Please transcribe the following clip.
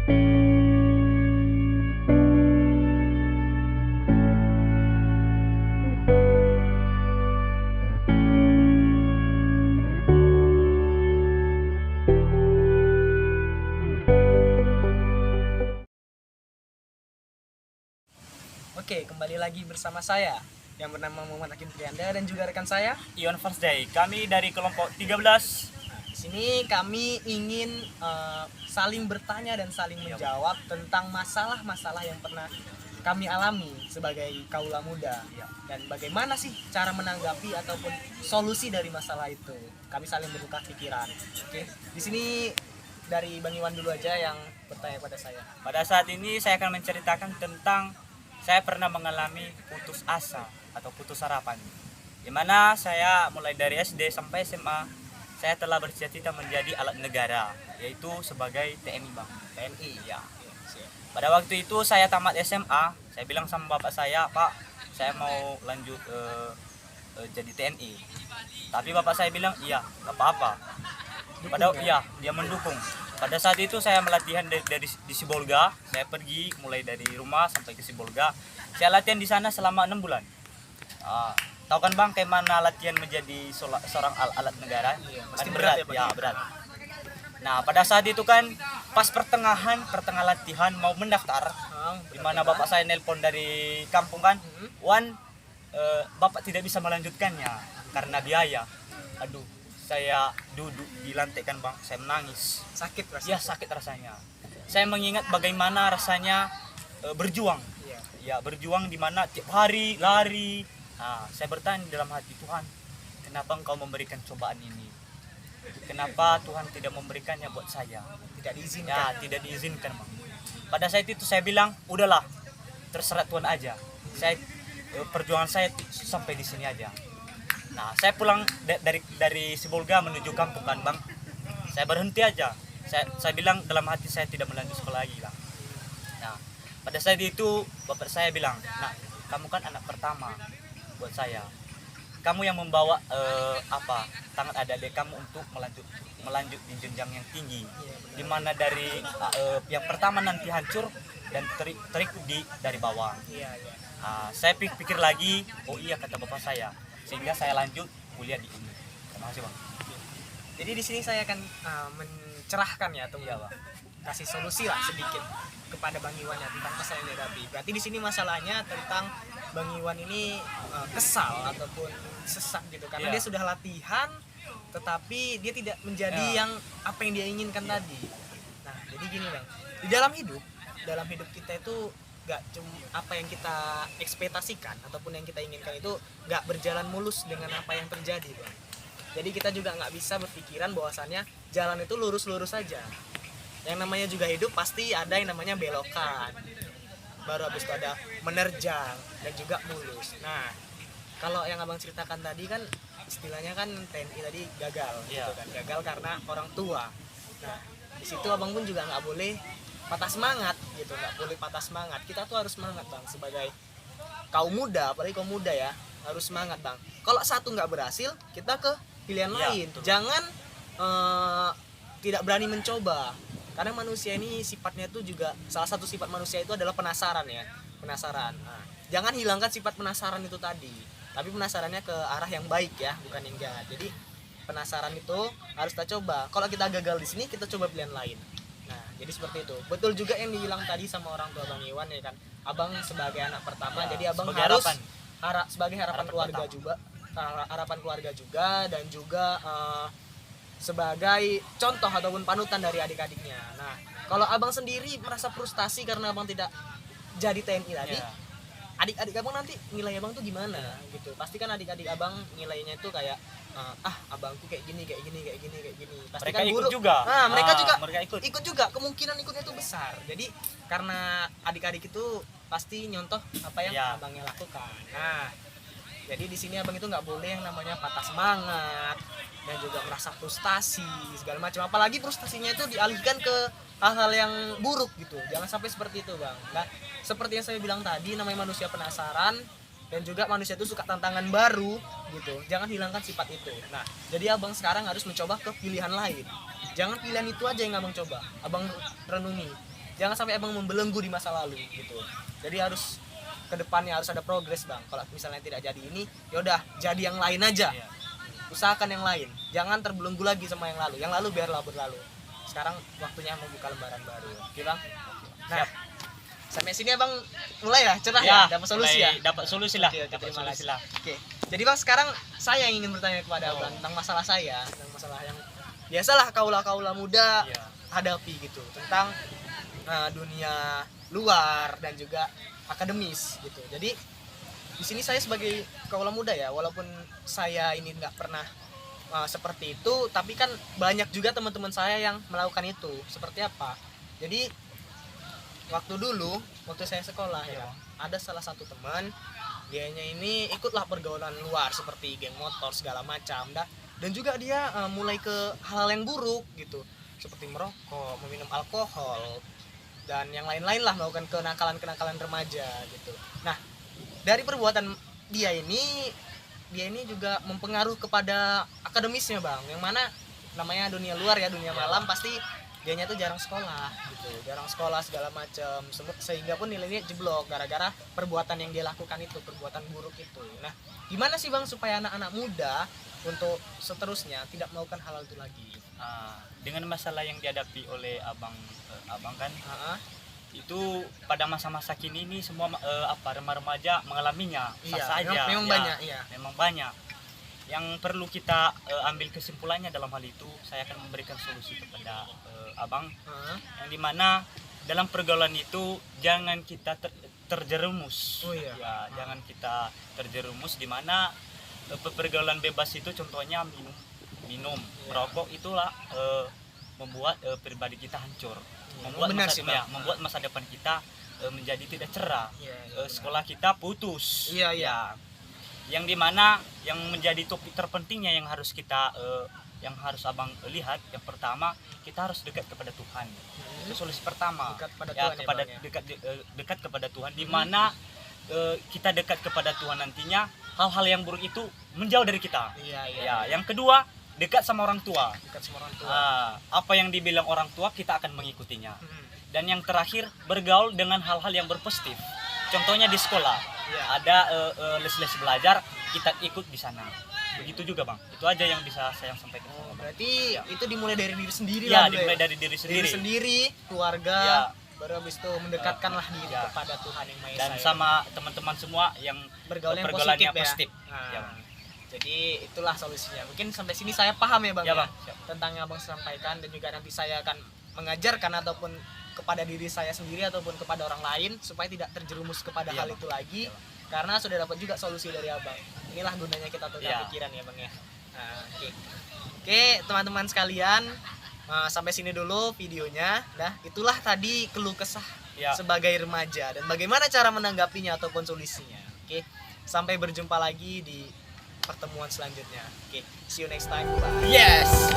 Oke, kembali lagi bersama saya yang bernama Muhammad Hakim Trianda dan juga rekan saya. Ion First Day. Kami dari kelompok 13. Di sini kami ingin saling bertanya dan saling menjawab tentang masalah-masalah yang pernah kami alami sebagai kaula muda. Dan bagaimana sih cara menanggapi ataupun solusi dari masalah itu. Kami saling bertukar pikiran. Oke. Di sini dari Bang Iwan dulu aja yang bertanya pada saya. Pada saat ini saya akan menceritakan tentang saya pernah mengalami putus asa atau putus harapan. Di mana saya mulai dari SD sampai SMA saya telah bercita-cita menjadi alat negara, yaitu sebagai TNI, Bang. TNI ya. Pada waktu itu saya tamat SMA, saya bilang sama bapak saya, "Pak, saya mau lanjut jadi TNI." Tapi bapak saya bilang, "Iya, enggak apa-apa." Dia mendukung. Pada saat itu saya melatihan di Sibolga. Saya pergi mulai dari rumah sampai ke Sibolga. Saya latihan di sana selama 6 bulan. Tahu kan Bang, kayak mana latihan menjadi seorang alat negara? Iya, Kan pasti berat berat ya, berat. Nah, pada saat itu kan pas pertengahan latihan mau mendaftar, di mana bapak saya nelpon dari kampung kan, "Wan, bapak tidak bisa melanjutkannya karena biaya." Aduh, saya duduk di lantai kan Bang, saya menangis. Sakit rasanya. Ya, sakit rasanya. Saya mengingat bagaimana rasanya berjuang. Iya. Ya, berjuang di mana tiap hari lari. Nah, saya bertanya dalam hati, "Tuhan, kenapa Engkau memberikan cobaan ini? Kenapa Tuhan tidak memberikannya buat saya?" Tidak diizinkan. Ya, tidak diizinkan, Bang. Pada saat itu saya bilang, "Udahlah, terserah Tuhan aja. Saya perjuangan saya sampai di sini aja." Nah, saya pulang dari Sibolga menuju kampung kan Bang. Saya berhenti aja. Saya bilang dalam hati saya tidak melanjut sekolah lagi Bang. Nah, pada saat itu bapak saya bilang, "Nah, kamu kan anak pertama buat saya. Kamu yang membawa tangan adik-adik kamu untuk melanjut di jenjang yang tinggi. Di mana dari yang pertama nanti hancur dan terikut dari bawah." Iya, iya. Saya pikir lagi, oh iya kata bapak saya, sehingga saya lanjut kuliah di UNI. Terima kasih Bang. Jadi di sini saya akan mencerahkan ya atau Iya Bang. kasih solusi lah sedikit kepada Bang Iwan ya tentang masalah yang dihadapi. Berarti di sini masalahnya tentang Bang Iwan ini kesal ataupun sesak gitu karena Iya. dia sudah latihan tetapi dia tidak menjadi Iya. yang apa yang dia inginkan tadi. Nah, jadi gini Bang. Di dalam hidup kita itu gak cuma apa yang kita ekspektasikan ataupun yang kita inginkan itu gak berjalan mulus dengan apa yang terjadi Bang. Jadi kita juga nggak bisa berpikiran bahwasannya jalan itu lurus-lurus saja. Yang namanya juga hidup pasti ada yang namanya belokan. Baru habis itu ada menerjang dan juga mulus. Nah, kalau yang Abang ceritakan tadi kan istilahnya kan TNI tadi gagal gitu kan. Gagal karena orang tua. Nah, di situ Abang pun juga nggak boleh patah semangat gitu, nggak boleh patah semangat. Kita tuh harus semangat Bang sebagai kaum muda, apalagi kaum muda ya, harus semangat Bang. Kalau satu nggak berhasil, kita ke pilihan lain. Betul. Jangan tidak berani mencoba. Karena manusia ini sifatnya itu juga salah satu sifat manusia itu adalah penasaran ya, penasaran. Nah, jangan hilangkan sifat penasaran itu tadi, tapi penasarannya ke arah yang baik ya, bukan yang jahat. Jadi penasaran itu harus kita coba. Kalau kita gagal di sini, kita coba pilihan lain. Nah, jadi seperti itu. Betul juga yang dibilang tadi sama orang tua Bang Iwan ya kan. Abang sebagai anak pertama, Ya, jadi abang sebagai harus harapan. sebagai harapan keluarga pertama. juga, harapan keluarga juga dan juga sebagai contoh ataupun panutan dari adik-adiknya. Nah, kalau abang sendiri merasa frustasi karena abang tidak jadi TNI tadi, Ya. adik-adik abang nanti nilai abang tuh gimana gitu. Pasti kan adik-adik abang nilainya itu kayak abangku kayak gini. Pasti Mereka kan ikut buruk. juga. Nah, mereka juga mereka ikut juga, kemungkinan ikutnya itu besar. Jadi karena adik-adik itu pasti nyontoh apa yang Ya. abangnya lakukan. Nah, jadi di sini abang itu nggak boleh yang namanya patah semangat dan juga merasa frustasi segala macam. Apalagi frustasinya itu dialihkan ke hal-hal yang buruk gitu. Jangan sampai seperti itu Bang. Nah, seperti yang saya bilang tadi, namanya manusia penasaran dan juga manusia itu suka tantangan baru gitu. Jangan hilangkan sifat itu. Nah, jadi abang sekarang harus mencoba ke pilihan lain. Jangan pilihan itu aja yang abang coba. Abang renungi jangan sampai abang membelenggu di masa lalu gitu. Jadi harus ke depannya harus ada progres bang. Kalau misalnya tidak jadi ini, yaudah jadi yang lain aja. Iya. Usahakan yang lain, jangan terbelenggu lagi sama yang lalu. Yang lalu biarlah berlalu. Sekarang waktunya membuka lembaran baru. Oke bang. Nah, sampai sini abang mulai ya cerah ya, dapat solusi ya. Dapat solusi lah. Oke, Dapat terima solusi kasih. lah. Oke. Jadi bang sekarang saya ingin bertanya kepada abang tentang masalah saya, tentang masalah yang biasalah kaula muda Iya. hadapi gitu, tentang dunia luar dan juga akademis gitu. Jadi di sini saya sebagai kaula muda ya, walaupun saya ini nggak pernah seperti itu, tapi kan banyak juga teman-teman saya yang melakukan itu. Seperti apa? Jadi waktu saya sekolah ya, ada salah satu teman, dianya ini ikutlah pergaulan luar seperti geng motor segala macam, dan juga dia mulai ke hal yang buruk gitu, seperti merokok, meminum alkohol, dan yang lain-lain lah, melakukan kenakalan remaja gitu. Nah, dari perbuatan dia ini juga mempengaruhi kepada akademisnya bang, yang mana namanya dunia luar ya, dunia malam, pasti dianya tuh jarang sekolah gitu, jarang sekolah segala macam, sehingga pun nilainya jeblok gara-gara perbuatan yang dia lakukan itu, perbuatan buruk itu. Nah, gimana sih bang supaya anak-anak muda untuk seterusnya tidak melakukan hal itu lagi? Dengan masalah yang dihadapi oleh abang kan, itu pada masa-masa kini ini semua remaja mengalaminya. Iya, saja memang ya, banyak, iya. memang banyak. Yang perlu kita ambil kesimpulannya dalam hal itu, saya akan memberikan solusi kepada abang, yang dimana dalam pergaulan itu jangan kita terjerumus. Ya, jangan kita terjerumus, dimana pergaulan bebas itu contohnya minum, merokok, itulah membuat pribadi kita hancur, membuat masa depan kita menjadi tidak cerah. Sekolah kita putus. Ya, yang dimana yang menjadi topik terpentingnya yang harus kita yang harus abang lihat, yang pertama kita harus dekat kepada Tuhan. Itu solusi pertama. Dekat kepada Tuhan, dimana kita dekat kepada Tuhan, nantinya hal-hal yang buruk itu menjauh dari kita. Yang kedua, dekat sama orang tua. Apa yang dibilang orang tua kita akan mengikutinya. Dan yang terakhir, bergaul dengan hal-hal yang berpositif. Contohnya di sekolah, ada les-les belajar, kita ikut di sana. Begitu juga bang, itu aja yang bisa saya sampaikan. Berarti itu dimulai dari diri sendiri ya, lah. Dimulai dari diri sendiri, keluarga, baru habis itu mendekatkanlah diri kepada Tuhan yang Maha Esa. Dan sama teman-teman semua yang pergaulannya positif. Jadi itulah solusinya. Mungkin sampai sini saya paham ya bang, Bang. Tentang yang abang sampaikan, dan juga nanti saya akan mengajarkan ataupun kepada diri saya sendiri ataupun kepada orang lain supaya tidak terjerumus kepada hal itu lagi. Karena sudah dapat juga solusi dari abang. Inilah gunanya kita tukar pikiran ya bang ya. Oke, teman-teman sekalian, sampai sini dulu videonya. Nah, itulah tadi keluh kesah sebagai remaja dan bagaimana cara menanggapinya ataupun solusinya. Oke, sampai berjumpa lagi di pertemuan selanjutnya. Oke, see you next time. Bye. Yes.